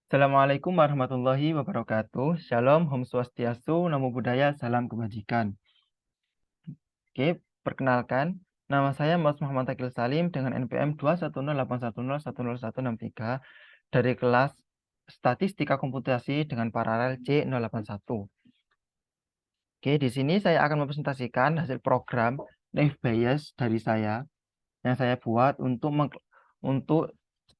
Assalamualaikum warahmatullahi wabarakatuh. Shalom, Om Swastiastu, Namo Buddhaya, Salam Kebajikan. Oke, perkenalkan, nama saya Mas Muhammad Akil Salim dengan NPM 21081010163 dari kelas Statistika Komputasi dengan paralel C081. Oke, di sini saya akan mempresentasikan hasil program Naive Bayes dari saya yang saya buat untuk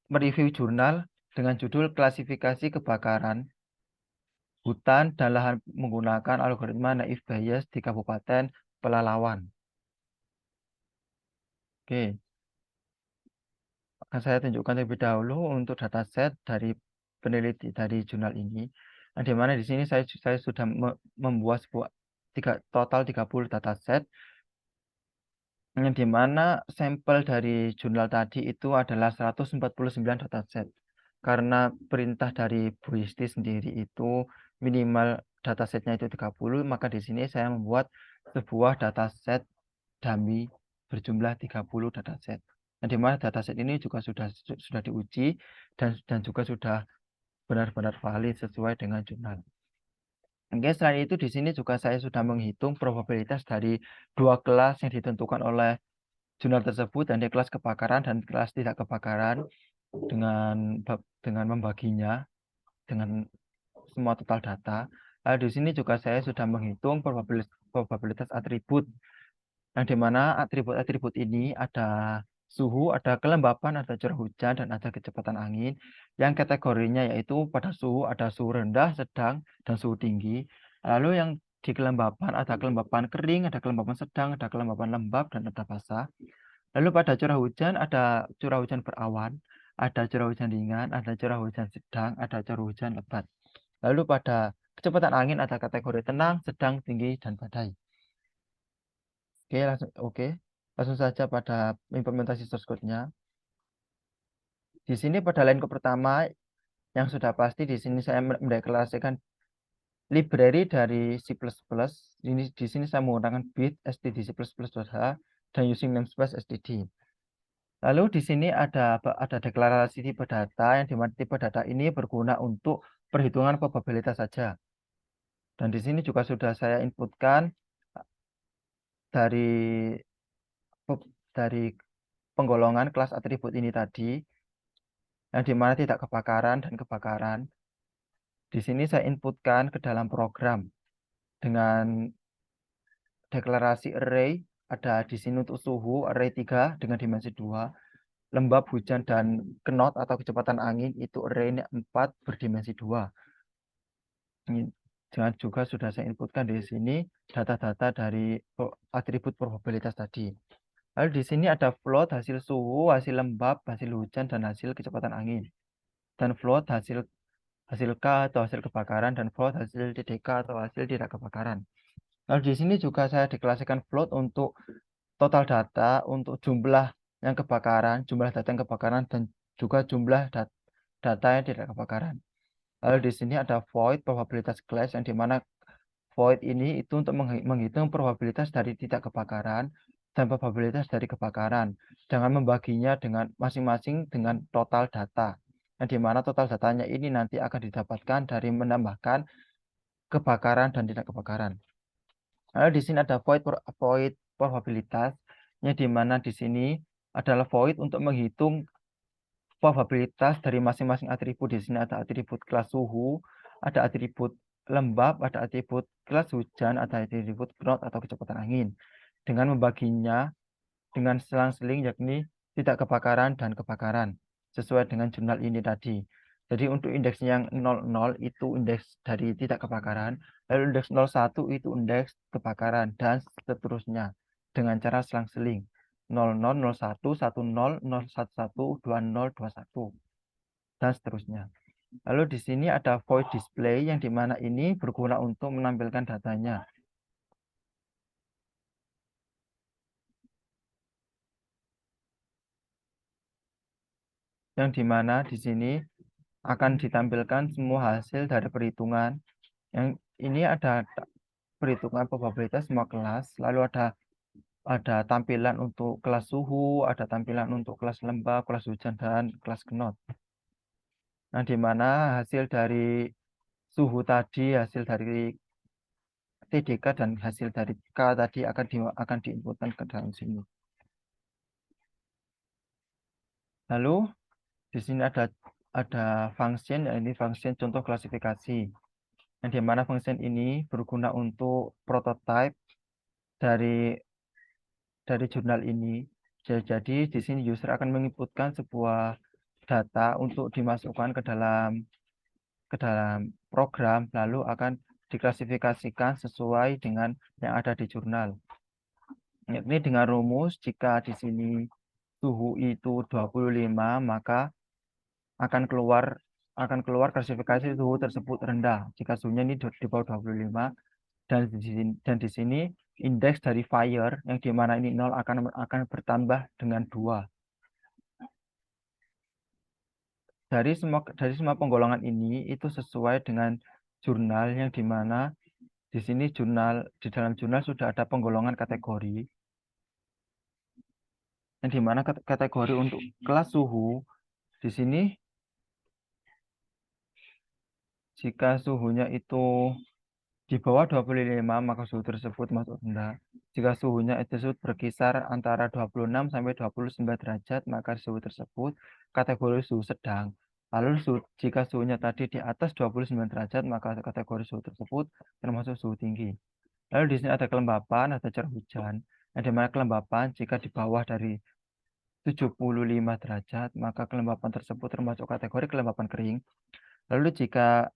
mereview jurnal dengan judul klasifikasi kebakaran hutan dan lahan menggunakan algoritma Naive Bayes di Kabupaten Pelalawan. Oke, akan saya tunjukkan terlebih dahulu untuk dataset dari peneliti dari jurnal ini. Nah, di mana di sini saya sudah membuat total 30 dataset, yang di mana sampel dari jurnal tadi itu adalah 149 dataset. Karena perintah dari Bu Isti sendiri itu minimal datasetnya itu 30, maka di sini saya membuat sebuah dataset dummy berjumlah 30 dataset. Nah, di mana dataset ini juga sudah diuji dan juga sudah benar-benar valid sesuai dengan jurnal. Oke, selain itu di sini juga saya sudah menghitung probabilitas dari dua kelas yang ditentukan oleh jurnal tersebut, dan di kelas kebakaran dan kelas tidak kebakaran, dengan membaginya dengan semua total data. Lalu di sini juga saya sudah menghitung probabilitas atribut, yang dimana atribut-atribut ini ada suhu, ada kelembapan, ada curah hujan, dan ada kecepatan angin, yang kategorinya yaitu pada suhu ada suhu rendah, sedang, dan suhu tinggi. Lalu yang di kelembapan ada kelembapan kering, ada kelembapan sedang, ada kelembapan lembab, dan ada basah. Lalu pada curah hujan ada curah hujan berawan, ada curah hujan ringan, ada curah hujan sedang, ada curah hujan lebat. Lalu pada kecepatan angin ada kategori tenang, sedang, tinggi, dan badai. Langsung saja pada implementasi source code-nya. Di sini pada line code pertama yang sudah pasti di sini saya mendeklarasikan library dari C++. Di sini saya menggunakan bit stdc++.h dan using namespace std. Lalu di sini ada deklarasi tipe data, yang dimana tipe data ini berguna untuk perhitungan probabilitas saja. Dan di sini juga sudah saya inputkan dari penggolongan kelas atribut ini tadi, yang dimana tidak kebakaran dan kebakaran. Di sini saya inputkan ke dalam program dengan deklarasi array. Ada di sini untuk suhu array 3 dengan dimensi 2, lembab, hujan, dan knot atau kecepatan angin itu array 4 berdimensi 2. Dan juga sudah saya inputkan di sini data-data dari atribut probabilitas tadi. Lalu di sini ada float hasil suhu, hasil lembab, hasil hujan, dan hasil kecepatan angin. Dan float hasil K atau hasil kebakaran, dan float hasil TDK atau hasil tidak kebakaran. Lalu di sini juga saya deklarasikan float untuk total data, untuk jumlah yang kebakaran, jumlah data yang kebakaran, dan juga jumlah data yang tidak kebakaran. Lalu di sini ada void probabilitas class, yang dimana void ini itu untuk menghitung probabilitas dari tidak kebakaran dan probabilitas dari kebakaran, dengan membaginya dengan masing-masing dengan total data, yang dimana total datanya ini nanti akan didapatkan dari menambahkan kebakaran dan tidak kebakaran. Lalu di sini ada void probabilitas, yang dimana di sini adalah void untuk menghitung probabilitas dari masing-masing atribut. Di sini ada atribut kelas suhu, ada atribut lembab, ada atribut kelas hujan, ada atribut knot atau kecepatan angin, dengan membaginya dengan selang-seling, yakni tidak kebakaran dan kebakaran, sesuai dengan jurnal ini tadi. Jadi untuk indeksnya yang 00 itu indeks dari tidak kebakaran, lalu indeks 01 itu indeks kebakaran, dan seterusnya dengan cara selang-seling 00, 01, 10, 011, 20, 21, dan seterusnya. Lalu di sini ada void display, yang dimana ini berguna untuk menampilkan datanya. Yang dimana di sini akan ditampilkan semua hasil dari perhitungan. Yang ini ada perhitungan probabilitas semua kelas, lalu ada tampilan untuk kelas suhu, ada tampilan untuk kelas lembab, kelas hujan, dan kelas knot. Nah, di mana hasil dari suhu tadi, hasil dari TDK dan hasil dari K tadi akan diinputkan ke dalam sini. Lalu di sini ada function, ini function contoh klasifikasi. Yang di mana function ini berguna untuk prototype dari jurnal ini. Jadi di sini user akan menginputkan sebuah data untuk dimasukkan ke dalam program, lalu akan diklasifikasikan sesuai dengan yang ada di jurnal. Ini dengan rumus jika di sini suhu itu 25, maka akan keluar klasifikasi suhu tersebut rendah. Jika suhunya ini di bawah 25, dan di sini indeks dari fire yang dimana ini 0 akan bertambah dengan 2. Dari semua penggolongan ini itu sesuai dengan jurnal yang dimana di sini di dalam jurnal sudah ada penggolongan kategori yang dimana kategori untuk kelas suhu di sini jika suhunya itu di bawah 25 maka suhu tersebut masuk rendah. Jika suhunya tersebut berkisar antara 26 sampai 29 derajat maka suhu tersebut kategori suhu sedang. Lalu jika suhunya tadi di atas 29 derajat maka kategori suhu tersebut termasuk suhu tinggi. Lalu di sini ada kelembapan, ada curah hujan. Yang dimana kelembapan jika di bawah dari 75 derajat maka kelembapan tersebut termasuk kategori kelembapan kering. Lalu jika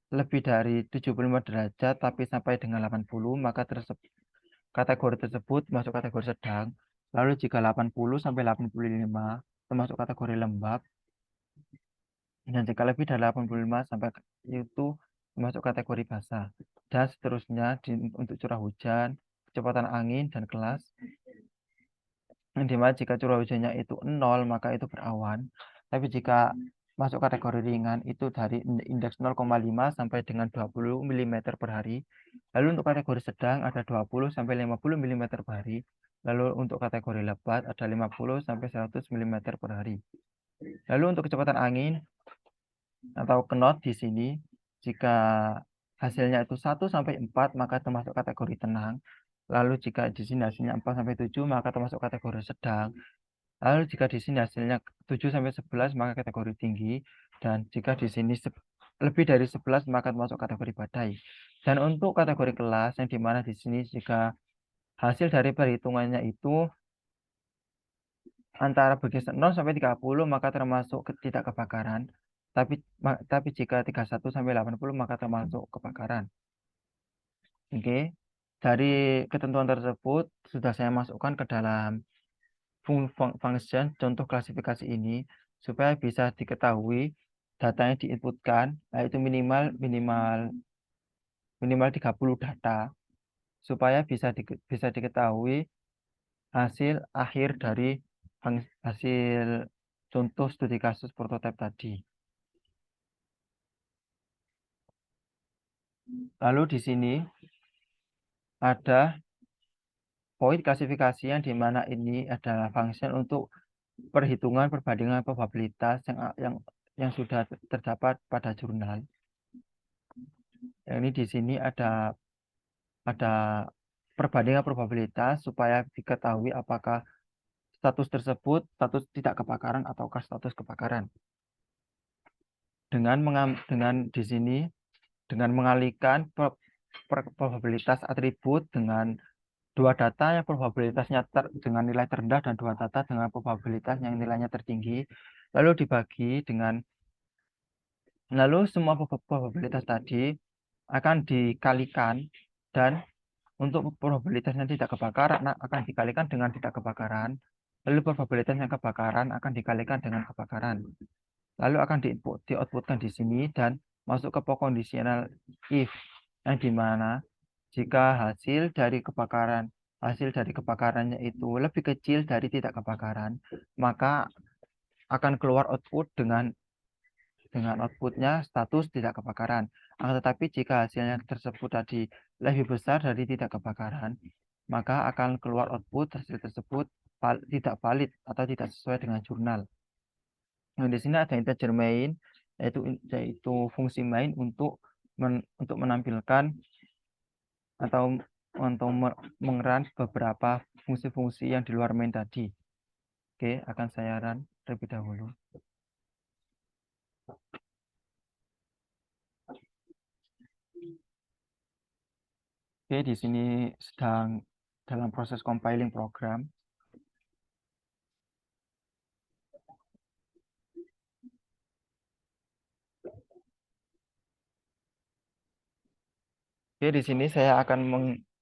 lebih dari 75 derajat tapi sampai dengan 80 maka kategori tersebut masuk kategori sedang. Lalu jika 80 sampai 85 termasuk kategori lembab, dan jika lebih dari 85 sampai itu masuk kategori basah, dan seterusnya untuk curah hujan, kecepatan angin, dan kelas. Yang dimana jika curah hujannya itu 0 maka itu berawan, tapi jika masuk kategori ringan itu dari indeks 0,5 sampai dengan 20 mm per hari. Lalu untuk kategori sedang ada 20 sampai 50 mm per hari. Lalu untuk kategori lebat ada 50 sampai 100 mm per hari. Lalu untuk kecepatan angin atau knot di sini jika hasilnya itu 1 sampai 4 maka termasuk kategori tenang. Lalu jika di sini hasilnya 4 sampai 7 maka termasuk kategori sedang. Lalu jika di sini hasilnya 7 sampai 11 maka kategori tinggi, dan jika di sini lebih dari 11 maka termasuk kategori badai. Dan untuk kategori kelas yang dimana di sini jika hasil dari perhitungannya itu antara berkisar 0 sampai 30 maka termasuk tidak kebakaran. Tapi jika 31 sampai 80 maka termasuk kebakaran. Oke. Dari ketentuan tersebut sudah saya masukkan ke dalam function contoh klasifikasi ini supaya bisa diketahui data yang diinputkan yaitu minimal 30 data supaya bisa diketahui hasil akhir dari hasil contoh studi kasus prototipe tadi. Lalu di sini ada poin klasifikasi yang dimana ini adalah function untuk perhitungan perbandingan probabilitas yang sudah terdapat pada jurnal. Ini di sini ada perbandingan probabilitas supaya diketahui apakah status tersebut status tidak kebakaran ataukah status kebakaran. Dengan di sini dengan mengalihkan probabilitas atribut dengan dua data yang probabilitasnya dengan nilai terendah dan dua data dengan probabilitas yang nilainya tertinggi, lalu dibagi lalu semua probabilitas tadi akan dikalikan, dan untuk probabilitas yang tidak kebakaran akan dikalikan dengan tidak kebakaran, lalu probabilitas yang kebakaran akan dikalikan dengan kebakaran, lalu akan di-outputkan di sini dan masuk ke conditional if, yang dimana jika hasil dari kebakarannya itu lebih kecil dari tidak kebakaran, maka akan keluar output dengan outputnya status tidak kebakaran. Tetapi jika hasilnya tersebut tadi lebih besar dari tidak kebakaran, maka akan keluar output hasil tersebut tidak valid atau tidak sesuai dengan jurnal. Nah, di sini ada integer main yaitu fungsi main untuk menampilkan atau untuk mengeran beberapa fungsi-fungsi yang di luar main tadi. Oke, akan saya run terlebih dahulu. Oke, di sini sedang dalam proses compiling program. Oke, di sini saya akan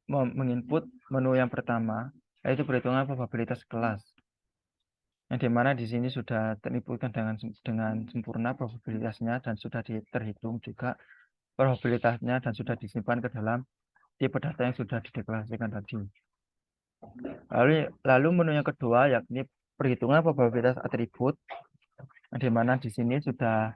menginput menu yang pertama, yaitu perhitungan probabilitas kelas. Yang dimana di sini sudah terinputkan dengan sempurna probabilitasnya dan sudah terhitung juga probabilitasnya dan sudah disimpan ke dalam tipe data yang sudah dideklarasikan tadi. Lalu menu yang kedua yakni perhitungan probabilitas atribut, yang dimana di sini sudah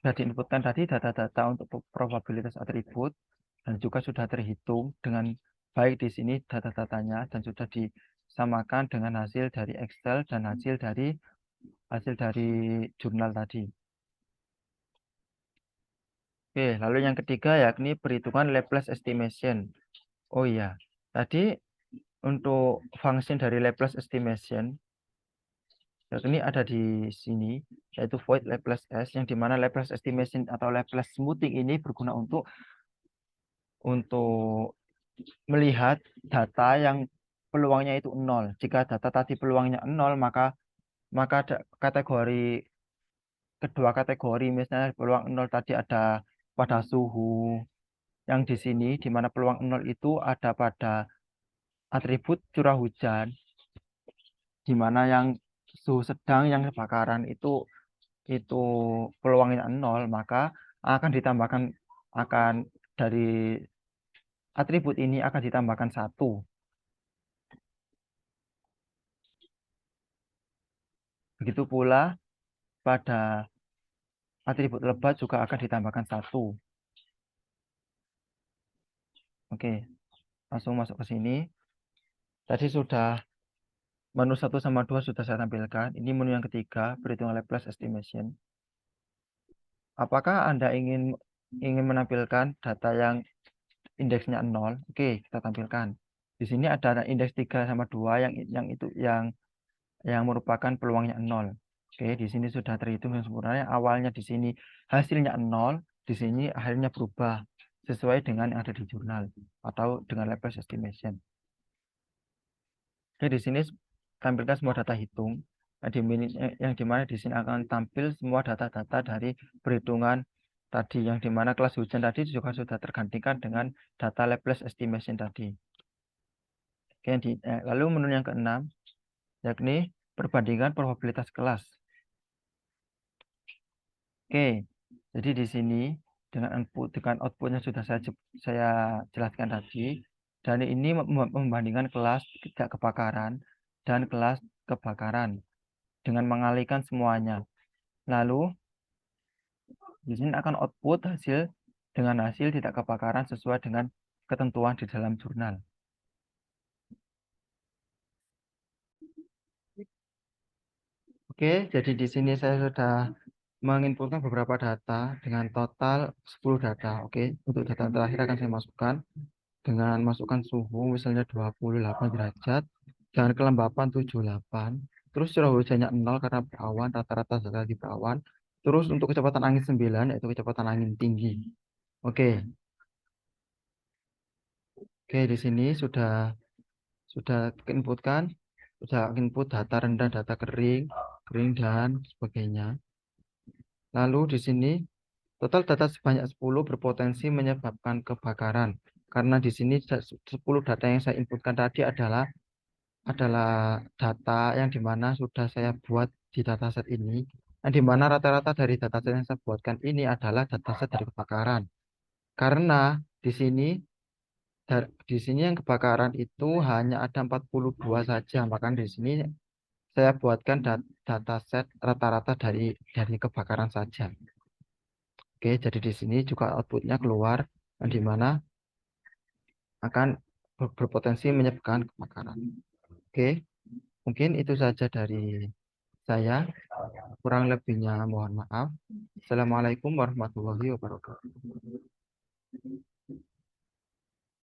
diinputkan tadi data-data untuk probabilitas atribut dan juga sudah terhitung dengan baik di sini data-datanya dan sudah disamakan dengan hasil dari Excel dan hasil dari jurnal tadi. Oke, lalu yang ketiga yakni perhitungan Laplace estimation. Oh iya, tadi untuk function dari Laplace estimation yakni ada di sini, yaitu void Laplace S, yang dimana Laplace estimation atau Laplace smoothing ini berguna untuk melihat data yang peluangnya itu 0. Jika data tadi peluangnya 0, maka kedua kategori misalnya peluang 0 tadi ada pada suhu yang di sini, di mana peluang 0 itu ada pada atribut curah hujan, di mana yang suhu sedang yang kebakaran itu peluangnya 0, maka akan ditambahkan dari atribut ini akan ditambahkan 1. Begitu pula pada atribut lebat juga akan ditambahkan 1. Oke, langsung masuk ke sini. Tadi sudah menu 1 sama 2 sudah saya tampilkan. Ini menu yang ketiga, perhitungan Laplace estimation. Apakah Anda ingin menampilkan data yang indeksnya 0? Oke, kita tampilkan. Di sini ada indeks 3 sama 2 yang merupakan peluangnya 0. Oke, di sini sudah terhitung yang sempurna. Awalnya di sini hasilnya 0, di sini akhirnya berubah sesuai dengan yang ada di jurnal atau dengan Laplace estimation. Oke, di sini tampilkan semua data hitung yang dimana di sini akan tampil semua data-data dari perhitungan tadi, yang dimana kelas hujan tadi juga sudah tergantikan dengan data Laplace estimation tadi. Oke, lalu menu yang keenam yakni perbandingan probabilitas kelas. Oke, jadi di sini dengan outputnya sudah saya jelaskan tadi, dan ini membandingkan kelas tidak kebakaran dan kelas kebakaran dengan mengalihkan semuanya. Lalu di sini akan output dengan hasil tidak kebakaran sesuai dengan ketentuan di dalam jurnal. Oke, jadi di sini saya sudah menginputkan beberapa data dengan total 10 data. Oke, untuk data terakhir akan saya masukkan dengan masukkan suhu misalnya 28 derajat dan kelembapan 78. Terus curah hujannya 0 karena berawan, rata-rata sekali berawan. Terus untuk kecepatan angin 9 yaitu kecepatan angin tinggi. Oke. Oke, di sini sudah inputkan, sudah input data rendah, data kering dan sebagainya. Lalu di sini total data sebanyak 10 berpotensi menyebabkan kebakaran. Karena di sini 10 data yang saya inputkan tadi adalah data yang dimana sudah saya buat di dataset ini, yang dimana rata-rata dari dataset yang saya buatkan ini adalah dataset dari kebakaran. Karena di sini yang kebakaran itu hanya ada 42 saja, maka di sini saya buatkan dataset rata-rata dari kebakaran saja. Oke, jadi di sini juga outputnya keluar, yang dimana akan berpotensi menyebabkan kebakaran. Oke, mungkin itu saja dari saya. Kurang lebihnya mohon maaf. Assalamualaikum warahmatullahi wabarakatuh.